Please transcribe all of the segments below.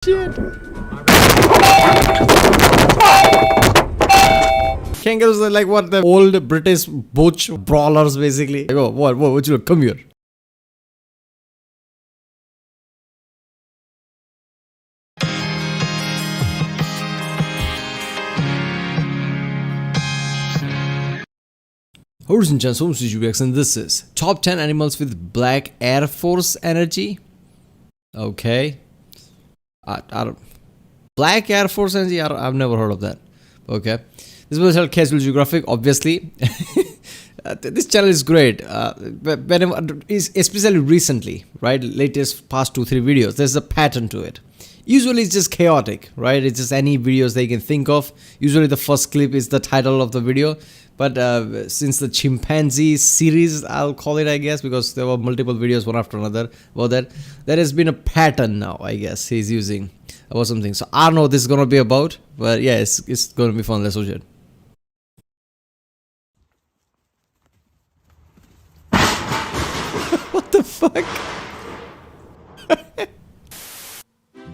Shit. Kangaroos are like what the old British butch brawlers basically. I go, what you look? Come here. Ladies and gentlemen, and this is top 10 animals with black Air Force energy. Okay. I don't, Black Air Force energy, I've never heard of that. Okay. This was called Casual Geographic, obviously. This channel is great. Especially recently, right? Latest past 2-3 videos, there's a pattern to it. Usually it's just chaotic, right? It's just any videos they can think of. Usually the first clip is the title of the video. But since the chimpanzee series, I'll call it, I guess, because there were multiple videos one after another about that. There has been a pattern now, I guess, he's using about something. So I don't know what this is going to be about. But yeah, it's going to be fun. Let's watch it. What the fuck?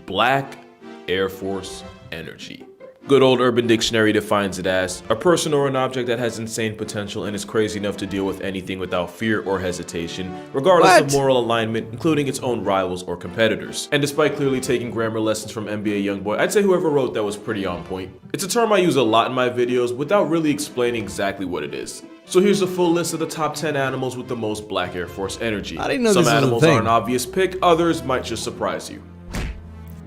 Black Air Force energy. Good old Urban Dictionary defines it as a person or an object that has insane potential and is crazy enough to deal with anything without fear or hesitation, regardless of moral alignment, including its own rivals or competitors. And despite clearly taking grammar lessons from NBA Youngboy, I'd say whoever wrote that was pretty on point. It's a term I use a lot in my videos without really explaining exactly what it is. So here's a full list of the top 10 animals with the most Black Air Force energy. I didn't know Some animals are an obvious pick, others might just surprise you.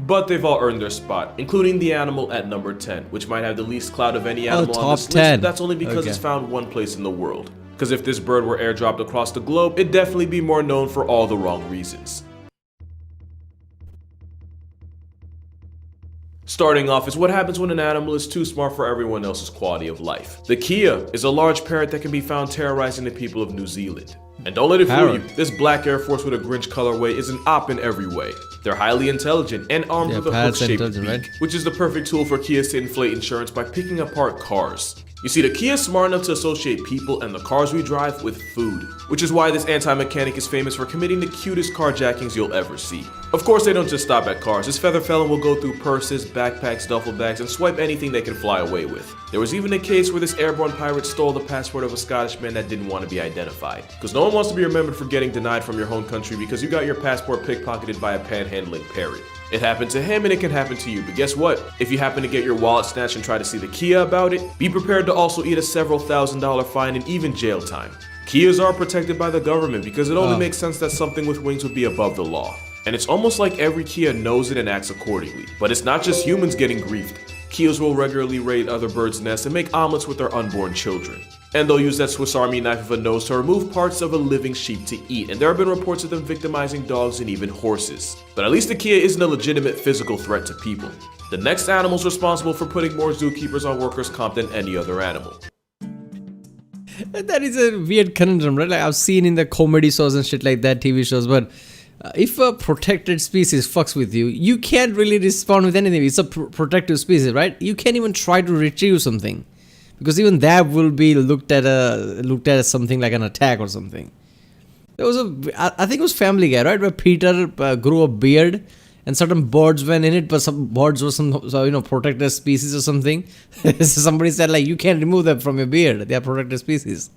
But they've all earned their spot, including the animal at number 10, which might have the least clout of any animal on this list. That's only because it's found one place in the world. Because if this bird were airdropped across the globe, it'd definitely be more known for all the wrong reasons. Starting off is what happens when an animal is too smart for everyone else's quality of life. The Kia is a large parrot that can be found terrorizing the people of New Zealand. And don't let it fool you, this Black Air Force with a Grinch colorway is an op in every way. They're highly intelligent and armed with a hook-shaped beak, which is the perfect tool for Kias to inflate insurance by picking apart cars. You see, the Kia is smart enough to associate people and the cars we drive with food, which is why this anti-mechanic is famous for committing the cutest carjackings you'll ever see. Of course, they don't just stop at cars. This feather felon will go through purses, backpacks, duffel bags, and swipe anything they can fly away with. There was even a case where this airborne pirate stole the passport of a Scottish man that didn't want to be identified. Because no one wants to be remembered for getting denied from your home country because you got your passport pickpocketed by a panhandling parrot. It happened to him and it can happen to you, but guess what? If you happen to get your wallet snatched and try to see the Kia about it, be prepared to also eat a several $1,000 fine and even jail time. Kias are protected by the government because it only makes sense that something with wings would be above the law. And it's almost like every Kia knows it and acts accordingly. But it's not just humans getting griefed. Kias will regularly raid other birds' nests and make omelets with their unborn children. And they'll use that Swiss Army knife of a nose to remove parts of a living sheep to eat, and there have been reports of them victimizing dogs and even horses. But at least the Kia isn't a legitimate physical threat to people. The next animal's responsible for putting more zookeepers on workers' comp than any other animal. That is a weird conundrum, right? Like I've seen in the comedy shows and shit like that, TV shows, but if a protected species fucks with you, you can't really respond with anything. It's a protective species, right? You can't even try to retrieve something. Because even that will be looked at as something like an attack or something. There was I think it was Family Guy, right, where Peter grew a beard, and certain birds went in it, but some birds were some protected species or something. So somebody said like you can't remove them from your beard; they are protected species.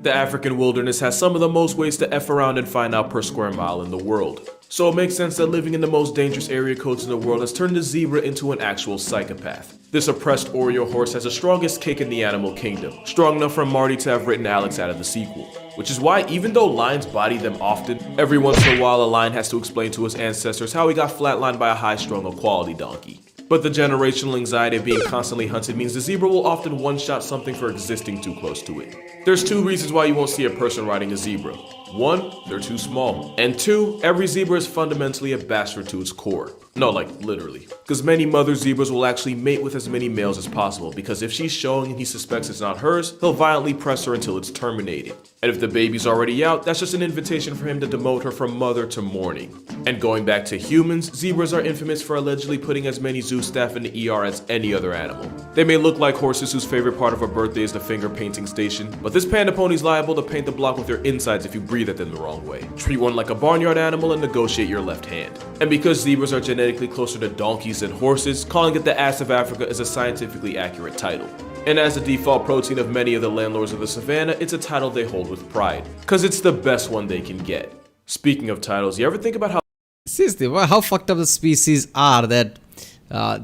The African wilderness has some of the most ways to F around and find out per square mile in the world. So it makes sense that living in the most dangerous area codes in the world has turned the zebra into an actual psychopath. This oppressed Oreo horse has the strongest kick in the animal kingdom, strong enough for Marty to have written Alex out of the sequel. Which is why even though lions body them often, every once in a while a lion has to explain to his ancestors how he got flatlined by a high-strung equality donkey. But the generational anxiety of being constantly hunted means the zebra will often one-shot something for existing too close to it. There's two reasons why you won't see a person riding a zebra. One, they're too small. And two, every zebra is fundamentally a bastard to its core. No, like literally. Because many mother zebras will actually mate with as many males as possible, because if she's showing and he suspects it's not hers, he'll violently press her until it's terminated. And if the baby's already out, that's just an invitation for him to demote her from mother to mourning. And going back to humans, zebras are infamous for allegedly putting as many zoo staff in the ER as any other animal. They may look like horses whose favorite part of a birthday is the finger painting station, but this panda pony's liable to paint the block with their insides if you breathe at them the wrong way. Treat one like a barnyard animal and negotiate your left hand. And because zebras are genetically closer to donkeys than horses, calling it the ass of Africa is a scientifically accurate title. And as the default protein of many of the landlords of the savannah, it's a title they hold with pride, cause it's the best one they can get. Speaking of titles, you ever think about how Seriously, how fucked up the species are that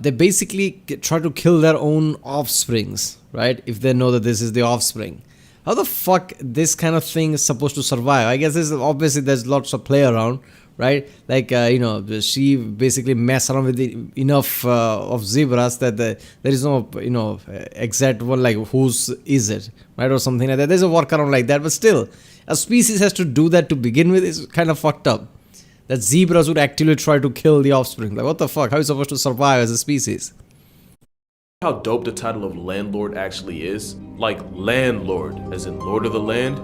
they basically try to kill their own offsprings, right? If they know that this is the offspring. How the fuck this kind of thing is supposed to survive? I guess there's lots of play around, right? Like, she basically mess around with enough of zebras that there is no, exact one, like whose is it, right? Or something like that. There's a workaround like that, but still, a species has to do that to begin with is kind of fucked up. That zebras would actually try to kill the offspring. Like, what the fuck? How are you supposed to survive as a species? how dope the title of landlord actually is? Like landlord, as in lord of the land?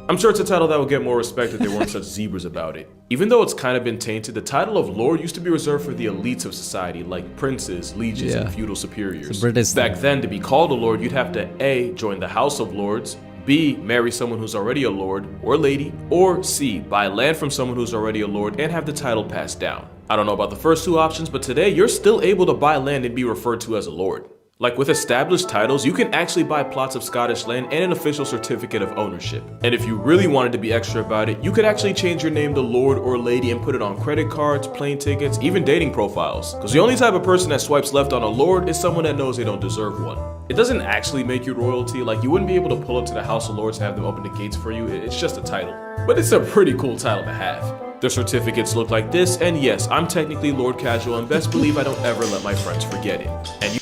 I'm sure it's a title that would get more respect if there weren't such zebras about it. Even though it's kind of been tainted, the title of lord used to be reserved for the elites of society, like princes, lieges, and feudal superiors. Back then, to be called a lord, you'd have to A, join the House of Lords, B, marry someone who's already a lord or lady, or C, buy land from someone who's already a lord and have the title passed down. I don't know about the first two options, but today you're still able to buy land and be referred to as a lord. Like with established titles, you can actually buy plots of Scottish land and an official certificate of ownership. And if you really wanted to be extra about it, you could actually change your name to lord or lady and put it on credit cards, plane tickets, even dating profiles. Because the only type of person that swipes left on a lord is someone that knows they don't deserve one. It doesn't actually make you royalty, like you wouldn't be able to pull up to the House of Lords and have them open the gates for you, it's just a title. But it's a pretty cool title to have. Their certificates look like this, and yes, I'm technically Lord Casual, and best believe I don't ever let my friends forget it. And you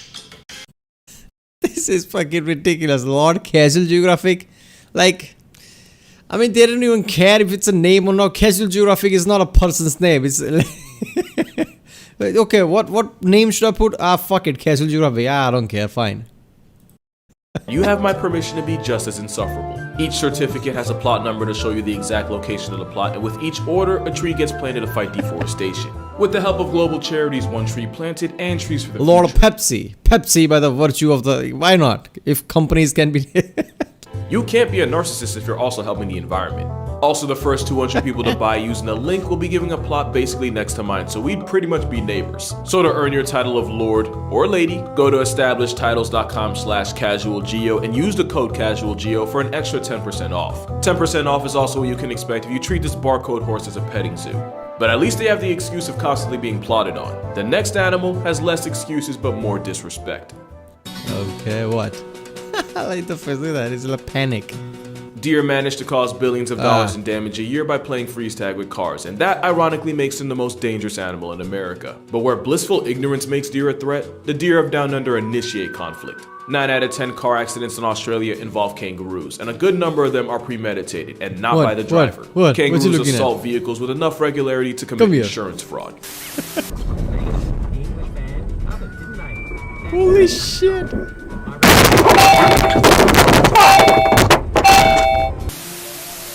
This is fucking ridiculous. Lord Casual Geographic. Like, I mean, they don't even care if it's a name or not. Casual Geographic is not a person's name. It's okay, what name should I put? Fuck it, Casual Geographic. I don't care, fine. You have my permission to be just as insufferable. Each certificate has a plot number to show you the exact location of the plot, and with each order, a tree gets planted to fight deforestation. With the help of global charities, one tree planted and trees for the Lord future. Pepsi. Pepsi by the virtue of the... Why not? If companies can be... You can't be a narcissist if you're also helping the environment. Also, the first 200 people to buy using a link will be giving a plot basically next to mine, so we'd pretty much be neighbors. So to earn your title of lord or lady, go to establishedtitles.com/casualgeo and use the code casualgeo for an extra 10% off. 10% off is also what you can expect if you treat this barcode horse as a petting zoo. But at least they have the excuse of constantly being plotted on. The next animal has less excuses but more disrespect. Okay, what? I like the first, look at that, it's like panic. Deer manage to cause billions of dollars in damage a year by playing freeze tag with cars, and that ironically makes them the most dangerous animal in America. But where blissful ignorance makes deer a threat, the deer of Down Under initiate conflict. 9 out of 10 car accidents in Australia involve kangaroos, and a good number of them are premeditated and not by the driver. Kangaroos assault vehicles with enough regularity to commit insurance fraud. Holy shit!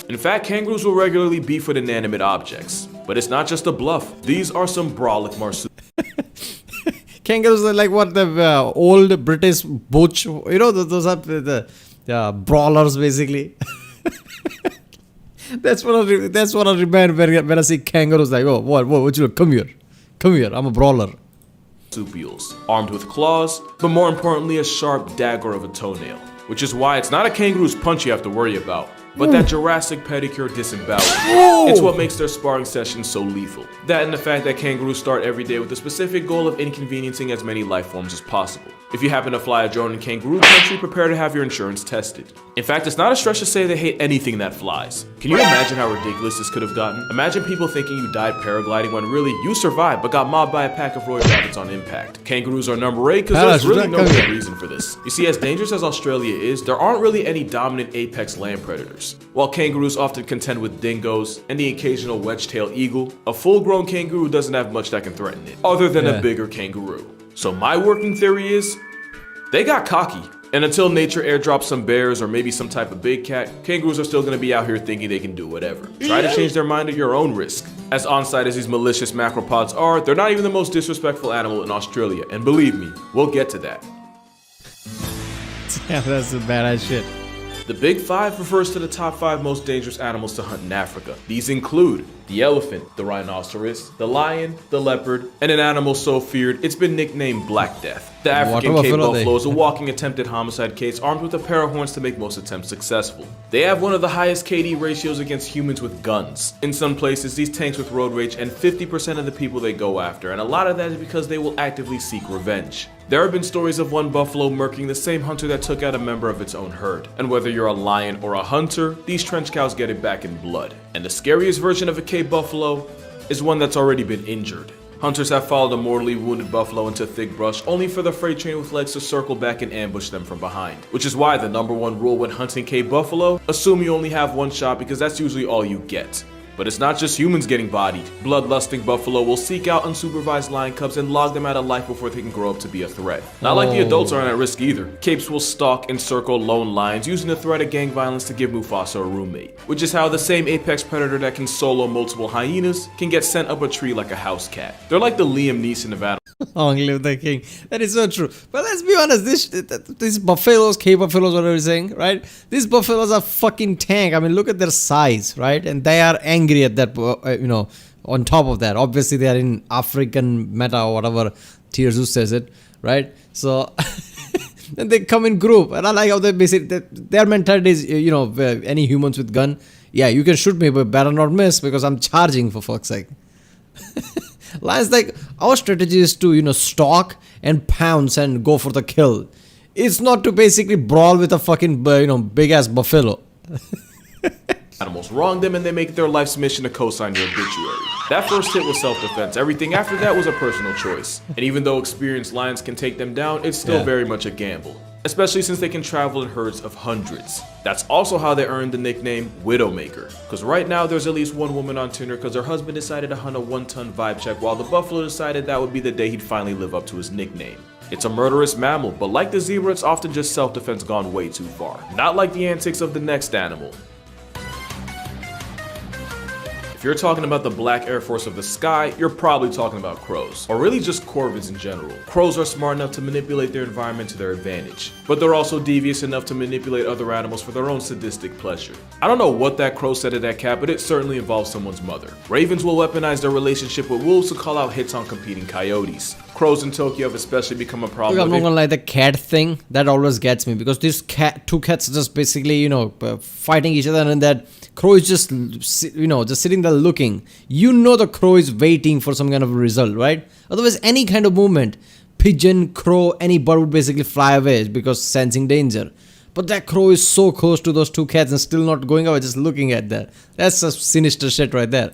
In fact, kangaroos will regularly beef with inanimate objects. But it's not just a bluff. These are some brolic marsupials. Kangaroos are like what the old British butch, you know, those are the brawlers basically. That's what I remember when I see kangaroos. Like, oh, what you look? Come here, I'm a brawler. Marsupials, armed with claws, but more importantly, a sharp dagger of a toenail. Which is why it's not a kangaroo's punch you have to worry about, but that Jurassic pedicure disembowelment. It's what makes their sparring sessions so lethal. That and the fact that kangaroos start every day with the specific goal of inconveniencing as many life forms as possible. If you happen to fly a drone in kangaroo country, prepare to have your insurance tested. In fact, it's not a stretch to say they hate anything that flies. Can you imagine how ridiculous this could have gotten? Imagine people thinking you died paragliding when really you survived but got mobbed by a pack of royal rabbits on impact. Kangaroos are number 8 because there's really no good reason for this. You see, as dangerous as Australia is, there aren't really any dominant apex land predators. While kangaroos often contend with dingoes and the occasional wedge-tailed eagle, a full-grown kangaroo doesn't have much that can threaten it, other than a bigger kangaroo. So my working theory is, they got cocky. And until nature airdrops some bears or maybe some type of big cat, kangaroos are still going to be out here thinking they can do whatever. Try to change their mind at your own risk. As on-site as these malicious macropods are, they're not even the most disrespectful animal in Australia, and believe me, we'll get to that. Yeah, that's some badass shit. The Big Five refers to the top 5 most dangerous animals to hunt in Africa. These include the elephant, the rhinoceros, the lion, the leopard, and an animal so feared it's been nicknamed Black Death. The African Cape buffalo is a walking attempted homicide case armed with a pair of horns to make most attempts successful. They have one of the highest KD ratios against humans with guns. In some places, these tanks with road rage and 50% of the people they go after, and a lot of that is because they will actively seek revenge. There have been stories of one buffalo murking the same hunter that took out a member of its own herd. And whether you're a lion or a hunter, these trench cows get it back in blood. And the scariest version of a Cape buffalo is one that's already been injured. Hunters have followed a mortally wounded buffalo into thick brush only for the freight train with legs to circle back and ambush them from behind. Which is why the #1 rule when hunting Cape buffalo, assume you only have one shot because that's usually all you get. But it's not just humans getting bodied. Bloodlusting buffalo will seek out unsupervised lion cubs and log them out of life before they can grow up to be a threat. Not like the adults aren't at risk either. Capes will stalk and circle lone lions using the threat of gang violence to give Mufasa a roommate. Which is how the same apex predator that can solo multiple hyenas can get sent up a tree like a house cat. They're like the Liam Neeson of animals. Long live the king. That is so true. But let's be honest, these buffaloes, Cape buffaloes, whatever you're saying, right? These buffaloes are fucking tank. I mean, look at their size, right? And they are angry at that, on top of that. Obviously, they are in African meta or whatever Tirzu says it, right? So, and they come in group. And I like how they basically, their mentality is, any humans with gun, yeah, you can shoot me, but better not miss because I'm charging for fuck's sake. Lions, like, our strategy is to, stalk and pounce and go for the kill. It's not to basically brawl with a fucking, big ass buffalo. Animals wrong them and they make it their life's mission to co-sign your obituary. That first hit was self-defense. Everything after that was a personal choice. And even though experienced lions can take them down, it's still very much a gamble. Especially since they can travel in herds of hundreds. That's also how they earned the nickname Widowmaker. Cause right now there's at least one woman on Tinder cause her husband decided to hunt a 1-ton vibe check while the buffalo decided that would be the day he'd finally live up to his nickname. It's a murderous mammal, but like the zebra, it's often just self-defense gone way too far. Not like the antics of the next animal. If you're talking about the Black Air Force of the sky, you're probably talking about crows, or really just corvids in general. Crows are smart enough to manipulate their environment to their advantage, but they're also devious enough to manipulate other animals for their own sadistic pleasure. I don't know what that crow said to that cat, but it certainly involves someone's mother. Ravens will weaponize their relationship with wolves to call out hits on competing coyotes. Crows in Tokyo have especially become a problem. Look, I'm not gonna lie, the cat thing, that always gets me because these two cats are just basically, fighting each other and that crow is just, just sitting there looking. The crow is waiting for some kind of result, right? Otherwise, any kind of movement, pigeon, crow, any bird would basically fly away because sensing danger. But that crow is so close to those two cats and still not going away, just looking at that. That's a sinister shit right there.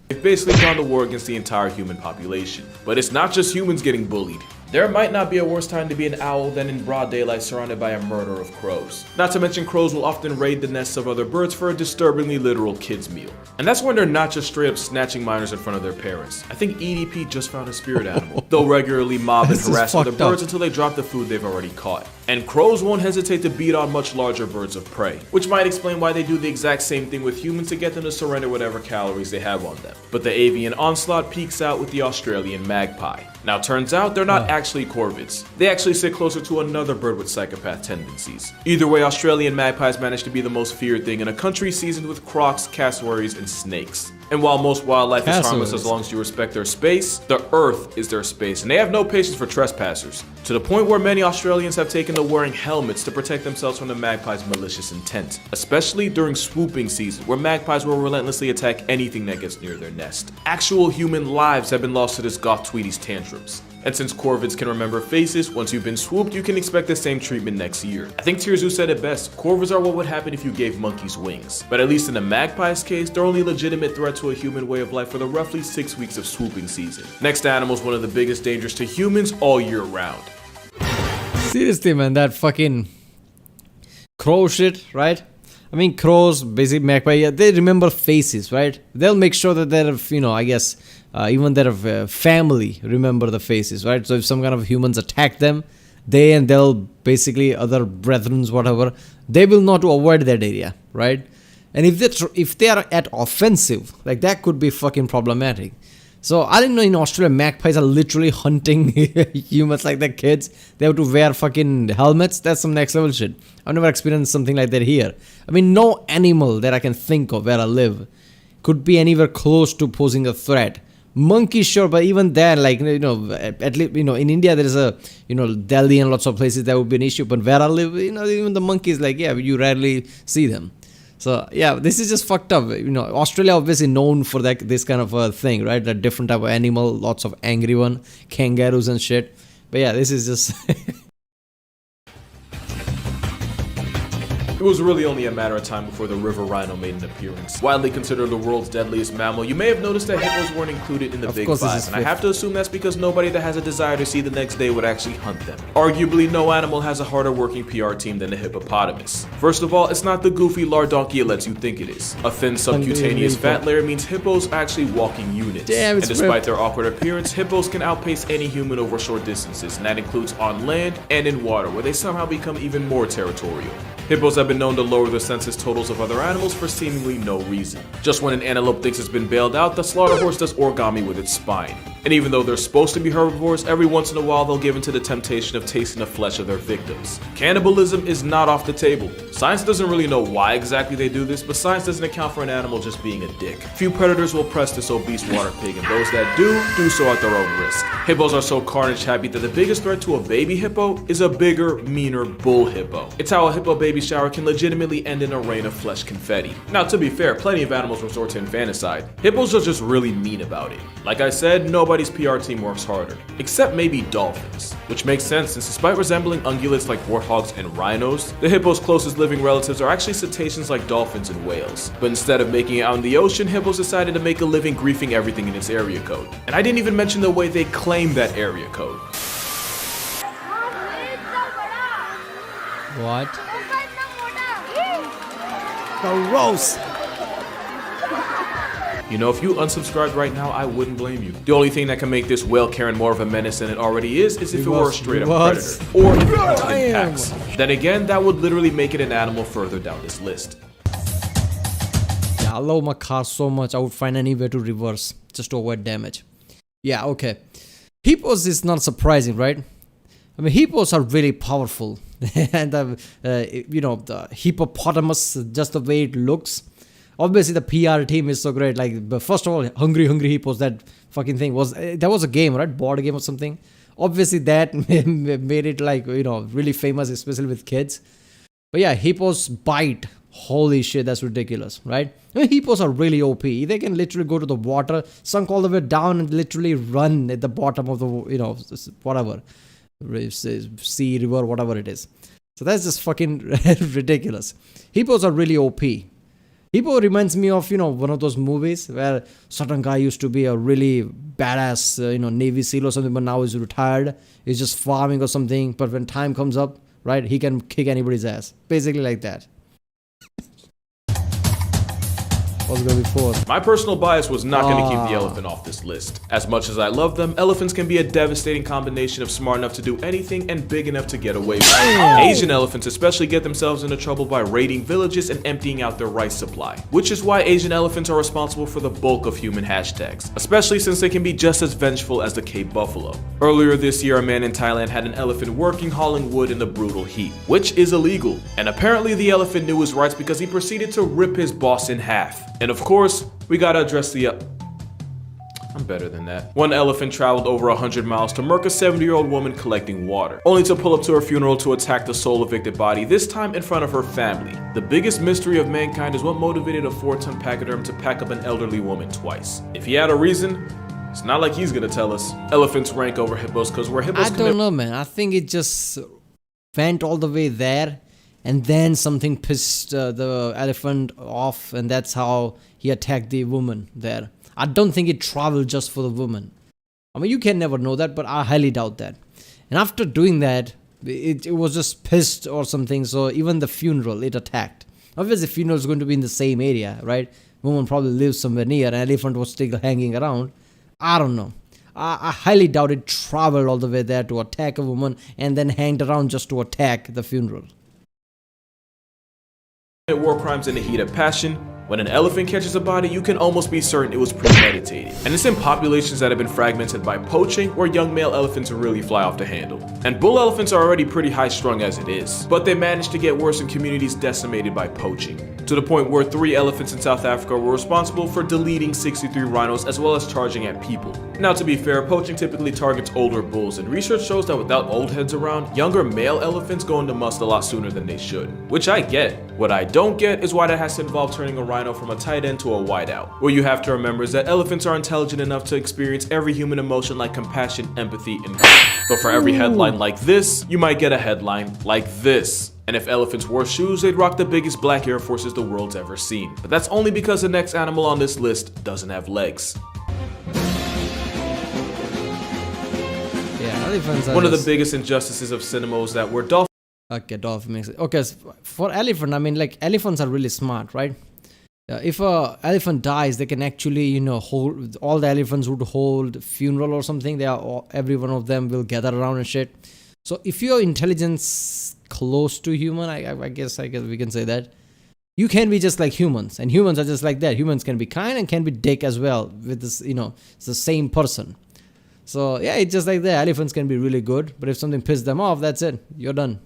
They've basically gone to war against the entire human population. But it's not just humans getting bullied. There might not be a worse time to be an owl than in broad daylight surrounded by a murder of crows. Not to mention crows will often raid the nests of other birds for a disturbingly literal kids meal. And that's when they're not just straight up snatching minors in front of their parents. I think EDP just found a spirit animal. They'll regularly mob and harass other birds until they drop the food they've already caught. And crows won't hesitate to beat on much larger birds of prey, which might explain why they do the exact same thing with humans to get them to surrender whatever calories they have on them. But the avian onslaught peaks out with the Australian magpie. Now turns out they're not actually corvids. They actually sit closer to another bird with psychopath tendencies. Either way, Australian magpies manage to be the most feared thing in a country seasoned with crocs, cassowaries, and snakes. And while most wildlife is harmless as long as you respect their space, the earth is their space, and they have no patience for trespassers. To the point where many Australians have taken to wearing helmets to protect themselves from the magpie's malicious intent. Especially during swooping season, where magpies will relentlessly attack anything that gets near their nest. Actual human lives have been lost to this goth Tweety's tantrums. And since corvids can remember faces, once you've been swooped, you can expect the same treatment next year. I think Tirzu said it best, corvids are what would happen if you gave monkeys wings. But at least in the magpie's case, they're only a legitimate threat to a human way of life for the roughly 6 weeks of swooping season. Next animal is one of the biggest dangers to humans all year round. Seriously, man, that fucking crow shit, right? I mean, crows, basic magpie, they remember faces, right? They'll make sure that their, even their family remember the faces, right? So if some kind of humans attack them, they and they'll basically other brethrens, whatever, they will know to avoid that area, right? And if they are at offensive, like that could be fucking problematic. So I didn't know in Australia magpies are literally hunting humans like their kids. They have to wear fucking helmets. That's some next level shit. I've never experienced something like that here. I mean, no animal that I can think of where I live could be anywhere close to posing a threat. Monkey, sure, but even then, like, at least, in India there is a, Delhi and lots of places that would be an issue. But where I live, even the monkeys, like, yeah, you rarely see them. So yeah, this is just fucked up. Australia obviously known for this kind of a thing, right? A different type of animal, lots of angry one, kangaroos and shit. But yeah, this is just It was really only a matter of time before the river rhino made an appearance. Widely considered the world's deadliest mammal, you may have noticed that hippos weren't included in the Big Five, and I have to assume that's because nobody that has a desire to see the next day would actually hunt them. Arguably, no animal has a harder working PR team than the hippopotamus. First of all, it's not the goofy lardonkia it lets you think it is. A thin subcutaneous fat layer means hippos are actually walking units. And despite their awkward appearance, hippos can outpace any human over short distances, and that includes on land and in water, where they somehow become even more territorial. Hippos have been known to lower the census totals of other animals for seemingly no reason. Just when an antelope thinks it's been bailed out, the slaughter horse does origami with its spine. And even though they're supposed to be herbivores, every once in a while they'll give into the temptation of tasting the flesh of their victims. Cannibalism is not off the table. Science doesn't really know why exactly they do this, but science doesn't account for an animal just being a dick. Few predators will press this obese water pig, and those that do so at their own risk. Hippos are so carnage happy that the biggest threat to a baby hippo is a bigger, meaner bull hippo. It's how a hippo baby shower can legitimately end in a rain of flesh confetti. Now, to be fair, plenty of animals resort to infanticide. Hippos are just really mean about it. Like I said, nobody's PR team works harder. Except maybe dolphins. Which makes sense since despite resembling ungulates like warthogs and rhinos, the hippo's closest living relatives are actually cetaceans like dolphins and whales. But instead of making it out in the ocean, hippos decided to make a living griefing everything in its area code. And I didn't even mention the way they claim that area code. What? Gross. If you unsubscribed right now, I wouldn't blame you. The only thing that can make this whale Karen more of a menace than it already is if it were a straight up predator. Or if it hunted in packs. Then again, that would literally make it an animal further down this list. Yeah, I love my car so much, I would find any way to reverse just to avoid damage. Yeah, okay. Hippos is not surprising, right? I mean, hippos are really powerful. And the hippopotamus, just the way it looks. Obviously, the PR team is so great. Like, but first of all, Hungry Hippos, that fucking thing was a game, right? Board game or something. Obviously, that made it like, really famous, especially with kids. But yeah, hippos bite. Holy shit, that's ridiculous, right? I mean, hippos are really OP. They can literally go to the water, sunk all the way down, and literally run at the bottom of the, whatever. Sea, river, whatever it is. So that's just fucking ridiculous. Hippos are really OP. Hippo reminds me of, one of those movies where certain guy used to be a really badass, Navy SEAL or something, but now he's retired. He's just farming or something. But when time comes up, right, he can kick anybody's ass. Basically like that. My personal bias was not going to keep the elephant off this list. As much as I love them, elephants can be a devastating combination of smart enough to do anything and big enough to get away with it. Asian elephants especially get themselves into trouble by raiding villages and emptying out their rice supply, which is why Asian elephants are responsible for the bulk of human hashtags, especially since they can be just as vengeful as the Cape buffalo. Earlier this year, a man in Thailand had an elephant working hauling wood in the brutal heat, which is illegal, and apparently the elephant knew his rights because he proceeded to rip his boss in half. And of course, we gotta address the I'm better than that. One elephant traveled over 100 miles to murk a 70-year-old woman collecting water, only to pull up to her funeral to attack the sole evicted body, this time in front of her family. The biggest mystery of mankind is what motivated a 4-ton pachyderm to pack up an elderly woman twice. If he had a reason, it's not like he's gonna tell us. Elephants rank over hippos because where hippos I don't know, man. I think it just went all the way there. And then something pissed the elephant off, and that's how he attacked the woman there. I don't think it traveled just for the woman. I mean, you can never know that, but I highly doubt that. And after doing that, it was just pissed or something, so even the funeral, it attacked. Obviously, the funeral is going to be in the same area, right? Woman probably lives somewhere near, and elephant was still hanging around. I don't know. I highly doubt it traveled all the way there to attack a woman and then hanged around just to attack the funeral. War crimes in the heat of passion. When an elephant catches a body, you can almost be certain it was premeditated. And it's in populations that have been fragmented by poaching where young male elephants really fly off the handle. And bull elephants are already pretty high strung as it is, but they managed to get worse in communities decimated by poaching. To the point where 3 elephants in South Africa were responsible for deleting 63 rhinos as well as charging at people. Now to be fair, poaching typically targets older bulls, and research shows that without old heads around, younger male elephants go into must a lot sooner than they should. Which I get. What I don't get is why that has to involve turning a rhino from a tight end to a wideout. What you have to remember is that elephants are intelligent enough to experience every human emotion like compassion, empathy, and grief. But for every headline like this, you might get a headline like this. And if elephants wore shoes, they'd rock the biggest black Air Forces the world's ever seen. But that's only because the next animal on this list doesn't have legs. Yeah, elephants are One of the biggest injustices of cinema is that we're dolphins. Okay, dolphin makes it. Okay, for elephant, I mean, like, elephants are really smart, right? If a elephant dies, they can actually, hold, all the elephants would hold funeral or something. They are every one of them will gather around and shit. So if your intelligence close to human, I guess we can say that, you can be just like humans, and humans are just like that. Humans can be kind and can be dick as well with this, it's the same person. So yeah, it's just like that. Elephants can be really good, but if something pisses them off, that's it. You're done.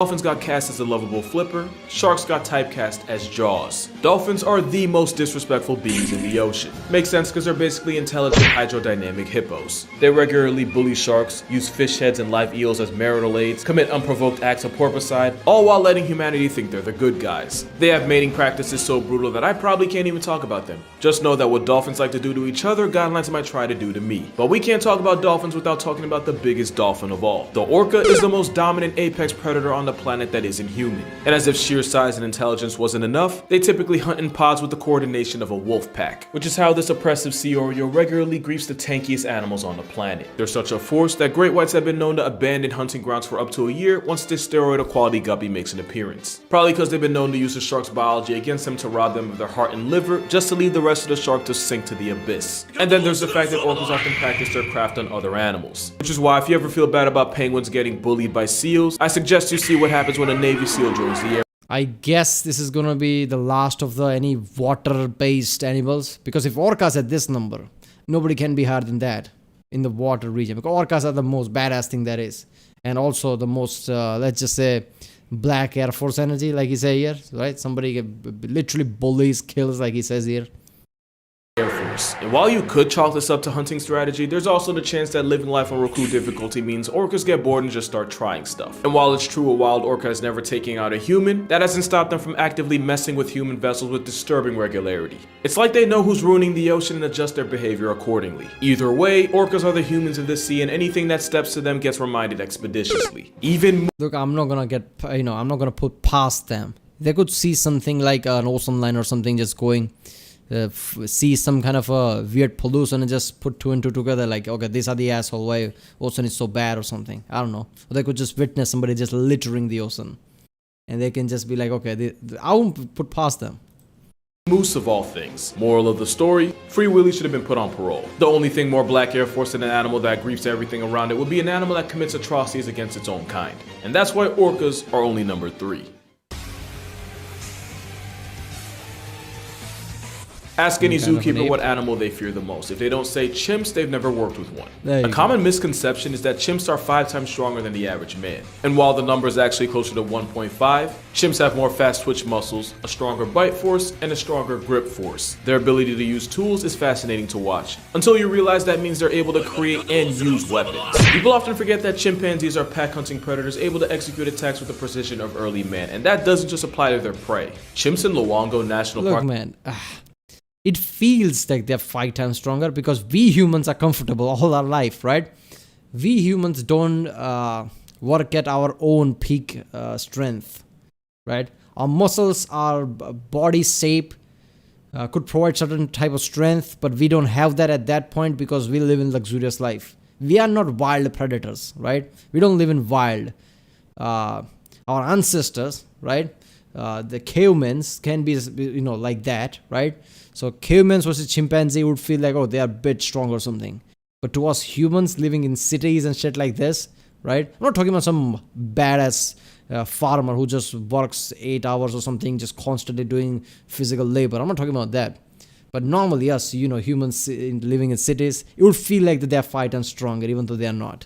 Dolphins got cast as a lovable flipper, sharks got typecast as Jaws. Dolphins are the most disrespectful beings in the ocean. Makes sense because they're basically intelligent hydrodynamic hippos. They regularly bully sharks, use fish heads and live eels as marital aids, commit unprovoked acts of porpoising, all while letting humanity think they're the good guys. They have mating practices so brutal that I probably can't even talk about them. Just know that what dolphins like to do to each other, guidelines might try to do to me. But we can't talk about dolphins without talking about the biggest dolphin of all. The orca is the most dominant apex predator on the planet that isn't human. And as if sheer size and intelligence wasn't enough, they typically hunt in pods with the coordination of a wolf pack, which is how this oppressive sea oriole regularly griefs the tankiest animals on the planet. They're such a force that great whites have been known to abandon hunting grounds for up to a year once this steroid quality guppy makes an appearance. Probably because they've been known to use the shark's biology against them to rob them of their heart and liver just to leave the rest of the shark to sink to the abyss. And then there's the fact that orcas often practice their craft on other animals. Which is why if you ever feel bad about penguins getting bullied by seals, I suggest you see what happens when a Navy SEAL joins the air. I guess this is gonna be the last of any water-based animals, because if orcas at this number, nobody can be higher than that in the water region, because orcas are the most badass thing there is, and also the most, let's just say, black Air Force energy, like he say here, right? Somebody literally bullies, kills, like he says here. Air Force. And while you could chalk this up to hunting strategy, there's also the chance that living life on Roku difficulty means orcas get bored and just start trying stuff. And while it's true a wild orca is never taking out a human, that hasn't stopped them from actively messing with human vessels with disturbing regularity. It's like they know who's ruining the ocean and adjust their behavior accordingly. Either way, orcas are the humans of the sea, and anything that steps to them gets reminded expeditiously. Look, I'm not gonna put past them. They could see something like an ocean line or something just going, see some kind of a weird pollution and just put 2 and 2 together, like, okay, these are the asshole, why ocean is so bad or something. I don't know. Or they could just witness somebody just littering the ocean, and they can just be like, okay, I won't put past them. Moose of all things. Moral of the story, Free Willy should have been put on parole. The only thing more black Air Force than an animal that griefs everything around it would be an animal that commits atrocities against its own kind. And that's why orcas are only number 3. Ask any zookeeper what animal they fear the most. If they don't say chimps, they've never worked with one. A common misconception is that chimps are 5 times stronger than the average man. And while the number is actually closer to 1.5, chimps have more fast twitch muscles, a stronger bite force, and a stronger grip force. Their ability to use tools is fascinating to watch, until you realize that means they're able to create and use weapons. People often forget that chimpanzees are pack hunting predators able to execute attacks with the precision of early man, and that doesn't just apply to their prey. Chimps in Luongo National Park. Look, man. It feels like they're 5 times stronger because we humans are comfortable all our life, right? We humans don't work at our own peak strength, right? Our muscles, our body shape could provide certain type of strength, but we don't have that at that point because we live in luxurious life. We are not wild predators, right? We don't live in wild. Our ancestors, right? The cavemen can be, like that, right? So cavemen versus chimpanzee would feel like, oh, they are a bit strong or something. But to us humans living in cities and shit like this, right? I'm not talking about some badass farmer who just works 8 hours or something, just constantly doing physical labor. I'm not talking about that. But normally, us, humans living in cities, it would feel like that they're fighting stronger, even though they are not.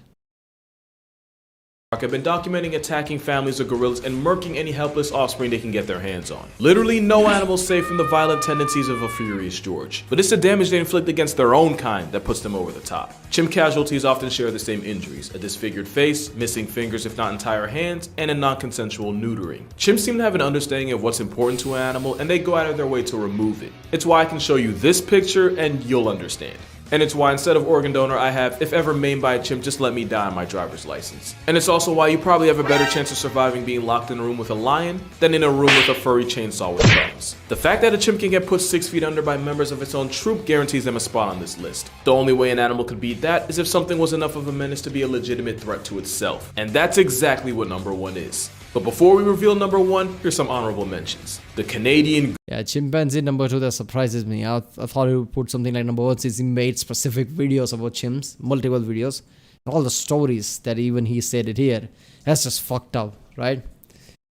Have been documenting attacking families of gorillas and murking any helpless offspring they can get their hands on. Literally no animal safe from the violent tendencies of a furious George. But it's the damage they inflict against their own kind that puts them over the top. Chimp casualties often share the same injuries: a disfigured face, missing fingers if not entire hands, and a non-consensual neutering. Chimps seem to have an understanding of what's important to an animal and they go out of their way to remove it. It's why I can show you this picture and you'll understand. And it's why instead of organ donor I have, if ever maimed by a chimp, just let me die on my driver's license. And it's also why you probably have a better chance of surviving being locked in a room with a lion than in a room with a furry chainsaw with thumbs. The fact that a chimp can get put 6 feet under by members of its own troop guarantees them a spot on this list. The only way an animal could beat that is if something was enough of a menace to be a legitimate threat to itself. And that's exactly what number 1 is. But before we reveal number 1, here's some honorable mentions. The Canadian... Yeah, chimpanzee number 2, that surprises me. I thought he would put something like number 1 since he made specific videos about chimps, multiple videos. And all the stories that even he said it here. That's just fucked up, right?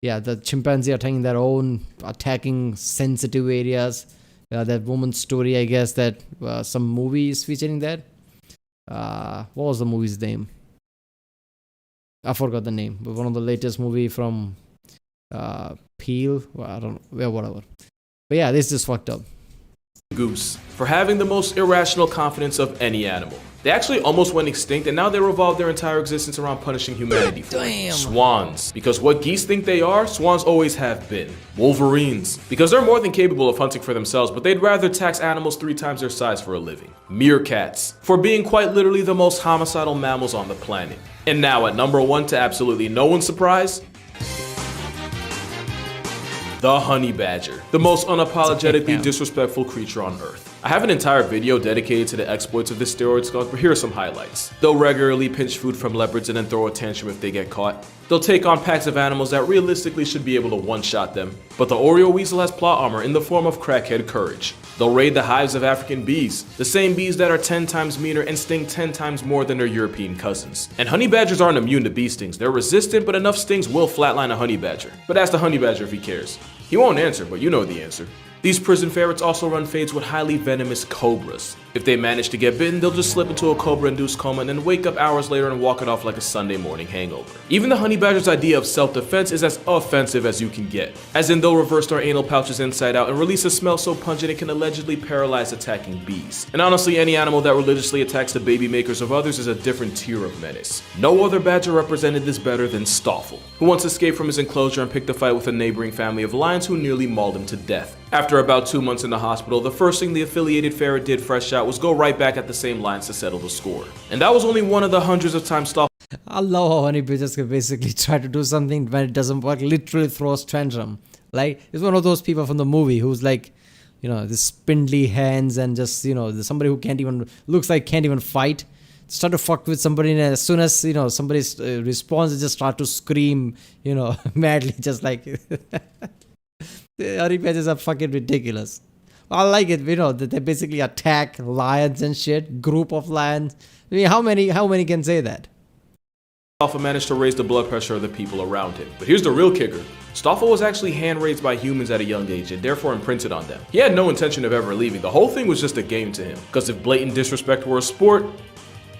Yeah, the chimpanzee attacking their own, attacking sensitive areas. That woman's story, I guess, that some movie is featuring that. What was the movie's name? I forgot the name, but one of the latest movie from Peel. Well, I don't know. Well, whatever. But yeah, this is fucked up. Goose for having the most irrational confidence of any animal. They actually almost went extinct and now they revolve their entire existence around punishing humanity for it. Swans, because what geese think they are, swans always have been. Wolverines, because they're more than capable of hunting for themselves, but they'd rather tax animals 3 times their size for a living. Meerkats, for being quite literally the most homicidal mammals on the planet. And now at number 1, to absolutely no one's surprise, the honey badger, the most unapologetically disrespectful creature on Earth. I have an entire video dedicated to the exploits of this steroid skunk, but here are some highlights. They'll regularly pinch food from leopards and then throw a tantrum if they get caught. They'll take on packs of animals that realistically should be able to one-shot them. But the Oreo weasel has plot armor in the form of crackhead courage. They'll raid the hives of African bees, the same bees that are 10 times meaner and sting 10 times more than their European cousins. And honey badgers aren't immune to bee stings. They're resistant, but enough stings will flatline a honey badger. But ask the honey badger if he cares. He won't answer, but you know the answer. These prison ferrets also run fades with highly venomous cobras. If they manage to get bitten, they'll just slip into a cobra-induced coma and then wake up hours later and walk it off like a Sunday morning hangover. Even the honey badger's idea of self-defense is as offensive as you can get. As in, they'll reverse their anal pouches inside out and release a smell so pungent it can allegedly paralyze attacking bees. And honestly, any animal that religiously attacks the baby makers of others is a different tier of menace. No other badger represented this better than Stoffel, who once escaped from his enclosure and picked a fight with a neighboring family of lions who nearly mauled him to death. After about 2 months in the hospital, the first thing the affiliated ferret did fresh out was go right back at the same lines to settle the score. And that was only one of the hundreds of times Stoffel... I love how honey badgers can basically try to do something when it doesn't work, literally throws tantrum. Like, it's one of those people from the movie who's like, the spindly hands and just, somebody who looks like can't even fight. Start to fuck with somebody and as soon as, somebody responds, they just start to scream, madly, just like... The honey badgers are fucking ridiculous. I like it, that they basically attack lions and shit, group of lions. I mean, how many can say that? Stoffel managed to raise the blood pressure of the people around him. But here's the real kicker. Stoffel was actually hand-raised by humans at a young age and therefore imprinted on them. He had no intention of ever leaving. The whole thing was just a game to him. Because if blatant disrespect were a sport,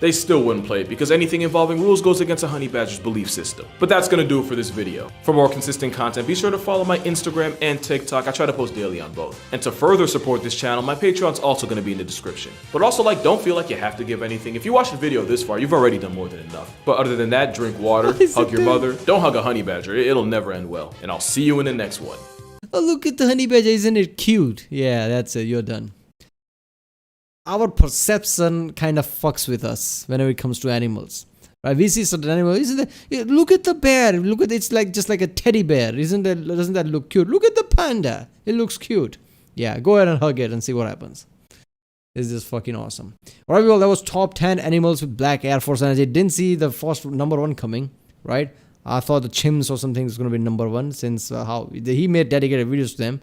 they still wouldn't play it because anything involving rules goes against a honey badger's belief system. But that's gonna do it for this video. For more consistent content, be sure to follow my Instagram and TikTok. I try to post daily on both. And to further support this channel, my Patreon's also gonna be in the description. But also, don't feel like you have to give anything. If you watched the video this far, you've already done more than enough. But other than that, drink water, hug your mother, don't hug a honey badger, it'll never end well. And I'll see you in the next one. Oh, look at the honey badger, isn't it cute? Yeah, that's it, you're done. Our perception kind of fucks with us whenever it comes to animals. Right? We see certain animals, isn't it? Look at the bear. Look at it's like just like a teddy bear. Doesn't that look cute? Look at the panda. It looks cute. Yeah, go ahead and hug it and see what happens. It's just fucking awesome. Alright, well, that was top 10 animals with black Air Force energy. Didn't see the first number 1 coming, right? I thought the chimps or something was going to be number 1 since he made dedicated videos to them.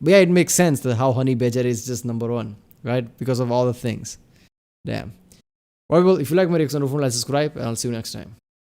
But yeah, it makes sense that how honey badger is just number one, right? Because of all the things. Damn. Alright, well, if you like my reaction, don't forget to subscribe, and I'll see you next time.